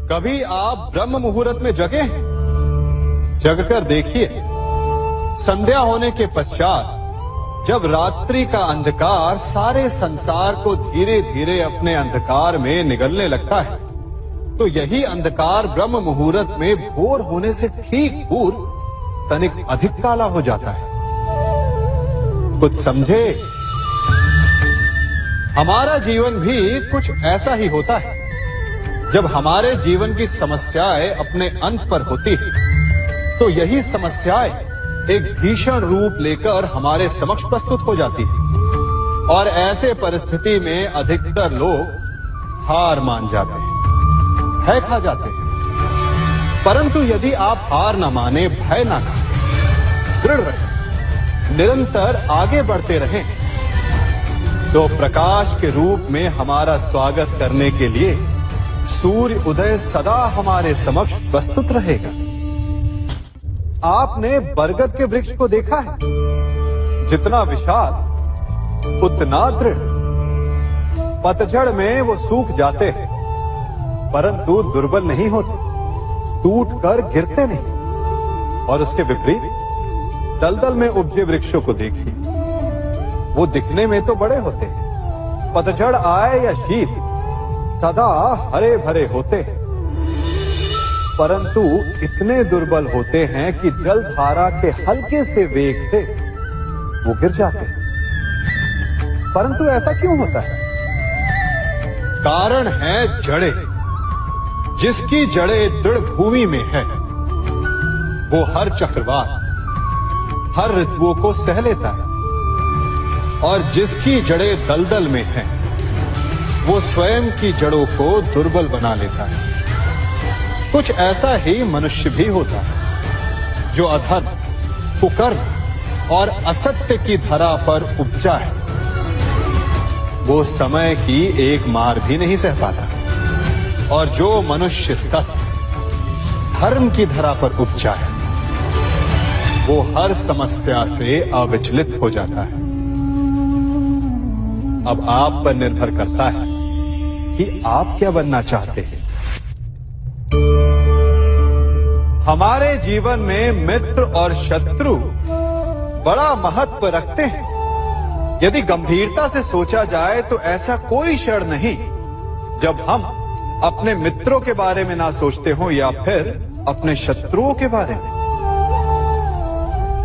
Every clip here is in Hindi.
कभी आप ब्रह्म मुहूर्त में जगे हैं? जगकर देखिए, संध्या होने के पश्चात जब रात्रि का अंधकार सारे संसार को धीरे धीरे अपने अंधकार में निगलने लगता है, तो यही अंधकार ब्रह्म मुहूर्त में भोर होने से ठीक पूर्व तनिक अधिक काला हो जाता है। कुछ समझे? हमारा जीवन भी कुछ ऐसा ही होता है। जब हमारे जीवन की समस्याएं अपने अंत पर होती है, तो यही समस्याएं एक भीषण रूप लेकर हमारे समक्ष प्रस्तुत हो जाती है और ऐसे परिस्थिति में अधिकतर लोग हार मान जाते हैं, भय खा जाते हैं। परंतु यदि आप हार न माने, भय न खाएं, दृढ़ रहें, निरंतर आगे बढ़ते रहें, तो प्रकाश के रूप में हमारा स्वागत करने के लिए सूर्य उदय सदा हमारे समक्ष प्रस्तुत रहेगा। आपने बरगद के वृक्ष को देखा है? जितना विशाल उतना दृढ़। पतझड़ में वो सूख जाते हैं, परंतु दुर्बल नहीं होते, टूटकर गिरते नहीं। और उसके विपरीत दलदल में उपजे वृक्षों को देखिए, वो दिखने में तो बड़े होते हैं, पतझड़ आए या शीत सदा हरे भरे होते हैं, परंतु इतने दुर्बल होते हैं कि जलधारा के हल्के से वेग से वो गिर जाते हैं। परंतु ऐसा क्यों होता है? कारण है जड़ें। जिसकी जड़ें दृढ़ भूमि में है, वो हर चक्रवात, हर ऋतुओं को सह लेता है, और जिसकी जड़ें दलदल में है, वो स्वयं की जड़ों को दुर्बल बना लेता है। कुछ ऐसा ही मनुष्य भी होता है, जो अधर्म, कुकर्म और असत्य की धरा पर उपजा है। वो समय की एक मार भी नहीं सह पाता, और जो मनुष्य सत्य, धर्म की धरा पर उपजा है, वो हर समस्या से अविचलित हो जाता है। अब आप पर निर्भर करता है कि आप क्या बनना चाहते हैं। हमारे जीवन में मित्र और शत्रु बड़ा महत्व रखते हैं। यदि गंभीरता से सोचा जाए तो ऐसा कोई क्षण नहीं जब हम अपने मित्रों के बारे में ना सोचते हो या फिर अपने शत्रुओं के बारे में।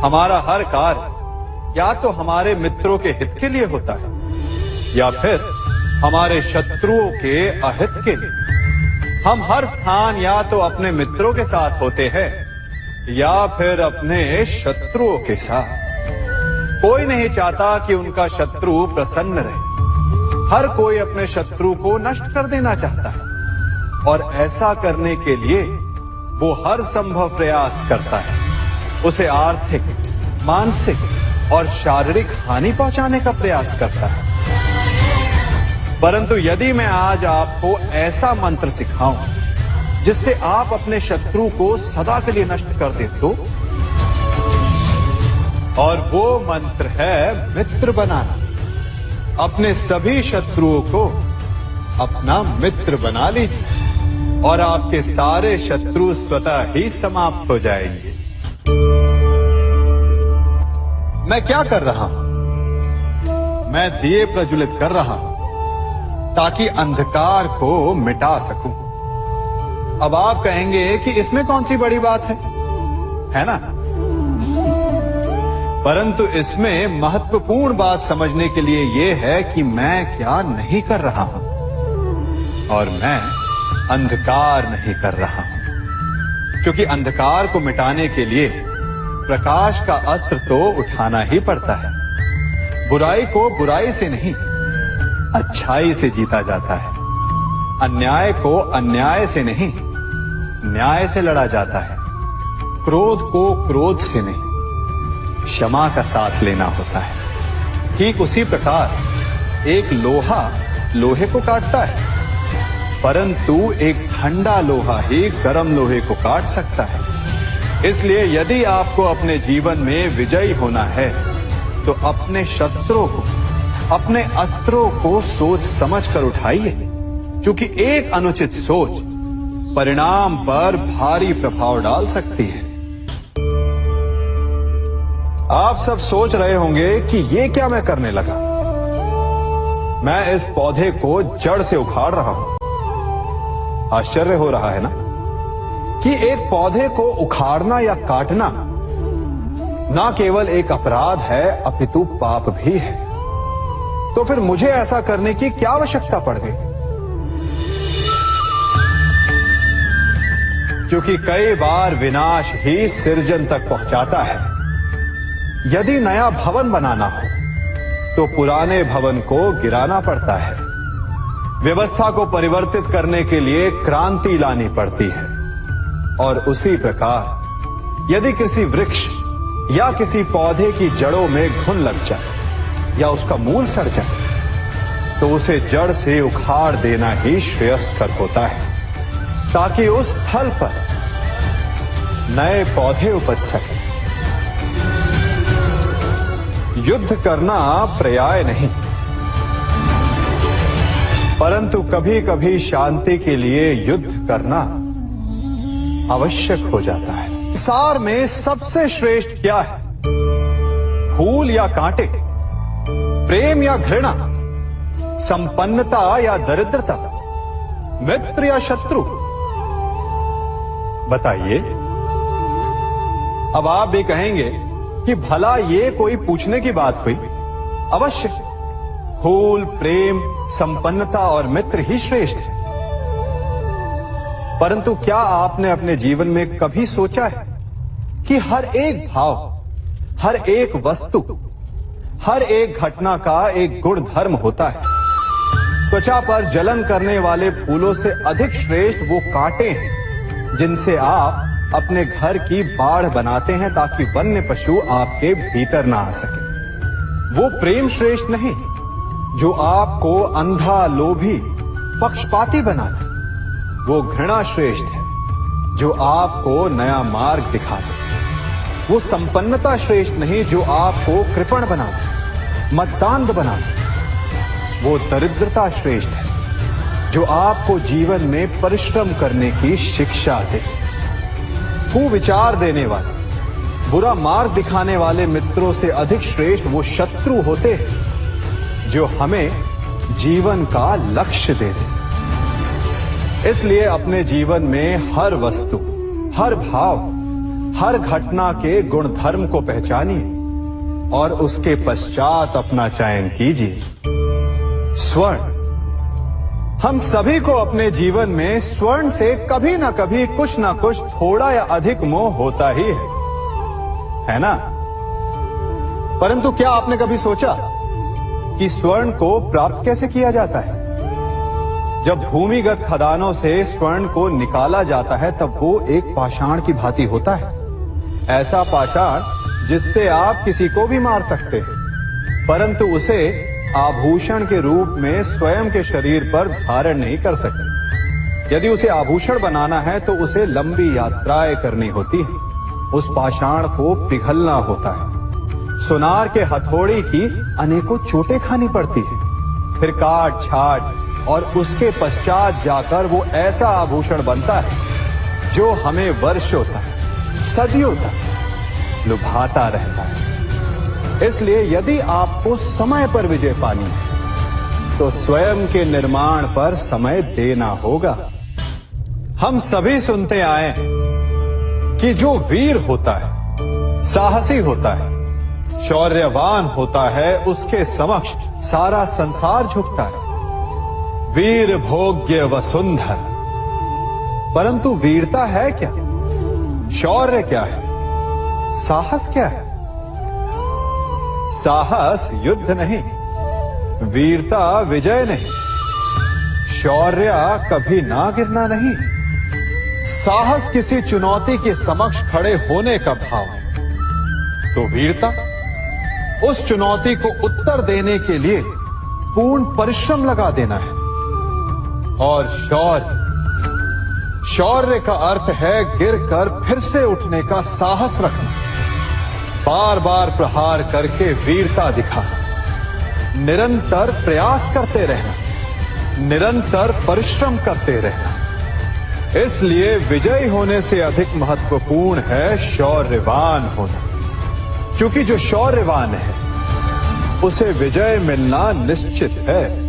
हमारा हर कार्य या तो हमारे मित्रों के हित के लिए होता है या फिर हमारे शत्रुओं के अहित के लिए। हम हर स्थान या तो अपने मित्रों के साथ होते हैं या फिर अपने शत्रुओं के साथ। कोई नहीं चाहता कि उनका शत्रु प्रसन्न रहे। हर कोई अपने शत्रु को नष्ट कर देना चाहता है, और ऐसा करने के लिए वो हर संभव प्रयास करता है। उसे आर्थिक, मानसिक और शारीरिक हानि पहुंचाने का प्रयास करता है। परंतु यदि मैं आज आपको ऐसा मंत्र सिखाऊं जिससे आप अपने शत्रु को सदा के लिए नष्ट कर दे तो, और वो मंत्र है मित्र बनाना। अपने सभी शत्रुओं को अपना मित्र बना लीजिए और आपके सारे शत्रु स्वतः ही समाप्त हो जाएंगे। मैं क्या कर रहा हूं? मैं दिए प्रज्वलित कर रहा हूं ताकि अंधकार को मिटा सकूं। अब आप कहेंगे कि इसमें कौन सी बड़ी बात है ना? परंतु इसमें महत्वपूर्ण बात समझने के लिए यह है कि मैं क्या नहीं कर रहा हूं, और मैं अंधकार नहीं कर रहा हूं। क्योंकि अंधकार को मिटाने के लिए प्रकाश का अस्त्र तो उठाना ही पड़ता है। बुराई को बुराई से नहीं, अच्छाई से जीता जाता है। अन्याय को अन्याय से नहीं, न्याय से लड़ा जाता है। क्रोध को क्रोध से नहीं, क्षमा का साथ लेना होता है। ठीक उसी प्रकार एक लोहा लोहे को काटता है, परंतु एक ठंडा लोहा ही गर्म लोहे को काट सकता है। इसलिए यदि आपको अपने जीवन में विजयी होना है तो अपने शस्त्रों को, अपने अस्त्रों को सोच समझ कर उठाइए, क्योंकि एक अनुचित सोच परिणाम पर भारी प्रभाव डाल सकती है। आप सब सोच रहे होंगे कि ये क्या मैं करने लगा। मैं इस पौधे को जड़ से उखाड़ रहा हूं। आश्चर्य हो रहा है ना कि एक पौधे को उखाड़ना या काटना ना केवल एक अपराध है अपितु पाप भी है। तो फिर मुझे ऐसा करने की क्या आवश्यकता पड़ गई? क्योंकि कई बार विनाश ही सृजन तक पहुंचाता है। यदि नया भवन बनाना हो तो पुराने भवन को गिराना पड़ता है। व्यवस्था को परिवर्तित करने के लिए क्रांति लानी पड़ती है। और उसी प्रकार यदि किसी वृक्ष या किसी पौधे की जड़ों में घुन लग जाए या उसका मूल सड़ जाए तो उसे जड़ से उखाड़ देना ही श्रेयस्कर होता है, ताकि उस स्थल पर नए पौधे उपज सके। युद्ध करना पर्याय नहीं, परंतु कभी कभी शांति के लिए युद्ध करना आवश्यक हो जाता है। संसार में सबसे श्रेष्ठ क्या है? फूल या कांटे, प्रेम या घृणा, संपन्नता या दरिद्रता, मित्र या शत्रु? बताइए। अब आप भी कहेंगे कि भला ये कोई पूछने की बात हुई? अवश्य, फूल, प्रेम, संपन्नता और मित्र ही श्रेष्ठ है। परंतु क्या आपने अपने जीवन में कभी सोचा है कि हर एक भाव, हर एक वस्तु, हर एक घटना का एक गुण धर्म होता है? त्वचा पर जलन करने वाले फूलों से अधिक श्रेष्ठ वो कांटे हैं जिनसे आप अपने घर की बाढ़ बनाते हैं ताकि वन्य पशु आपके भीतर ना आ सके। वो प्रेम श्रेष्ठ नहीं जो आपको अंधा, लोभी, पक्षपाती बनाता। वो घृणा श्रेष्ठ है जो आपको नया मार्ग दिखाते। वो संपन्नता श्रेष्ठ नहीं जो आपको कृपण बनाते, मद्दांध बनाते। वो दरिद्रता श्रेष्ठ है जो आपको जीवन में परिश्रम करने की शिक्षा दे। कुविचार देने वाले, बुरा मार्ग दिखाने वाले मित्रों से अधिक श्रेष्ठ वो शत्रु होते हैं जो हमें जीवन का लक्ष्य दे दे। इसलिए अपने जीवन में हर वस्तु, हर भाव, हर घटना के गुण धर्म को पहचानिए और उसके पश्चात अपना चयन कीजिए। स्वर्ण। हम सभी को अपने जीवन में स्वर्ण से कभी ना कभी कुछ ना कुछ थोड़ा या अधिक मोह होता ही है ना? परंतु क्या आपने कभी सोचा कि स्वर्ण को प्राप्त कैसे किया जाता है? जब भूमिगत खदानों से स्वर्ण को निकाला जाता है तब वो एक पाषाण की भांति होता है। ऐसा पाषाण जिससे आप किसी को भी मार सकते हैं, परंतु उसे आभूषण के रूप में स्वयं के शरीर पर धारण नहीं कर सकते। यदि उसे आभूषण बनाना है तो उसे लंबी यात्राएं करनी होती है। उस पाषाण को पिघलना होता है। सुनार के हथौड़ी की अनेकों चोटें खानी पड़ती है। फिर काट छाट और उसके पश्चात जाकर वो ऐसा आभूषण बनता है जो हमें वर्षों तक, सदियों तक लुभाता रहता है। इसलिए यदि आपको समय पर विजय पानी है तो स्वयं के निर्माण पर समय देना होगा। हम सभी सुनते आए कि जो वीर होता है, साहसी होता है, शौर्यवान होता है, उसके समक्ष सारा संसार झुकता है। वीर भोग्य वसुंधर। परंतु वीरता है क्या? शौर्य क्या है? साहस क्या है? साहस युद्ध नहीं, वीरता विजय नहीं, शौर्य कभी ना गिरना नहीं। साहस किसी चुनौती के समक्ष खड़े होने का भाव है, तो वीरता उस चुनौती को उत्तर देने के लिए पूर्ण परिश्रम लगा देना है। और शौर्य का अर्थ है गिरकर फिर से उठने का साहस रखना, बार बार प्रहार करके वीरता दिखाना, निरंतर प्रयास करते रहना, निरंतर परिश्रम करते रहना। इसलिए विजयी होने से अधिक महत्वपूर्ण है शौर्यवान होना, क्योंकि जो शौर्यवान है उसे विजय मिलना निश्चित है।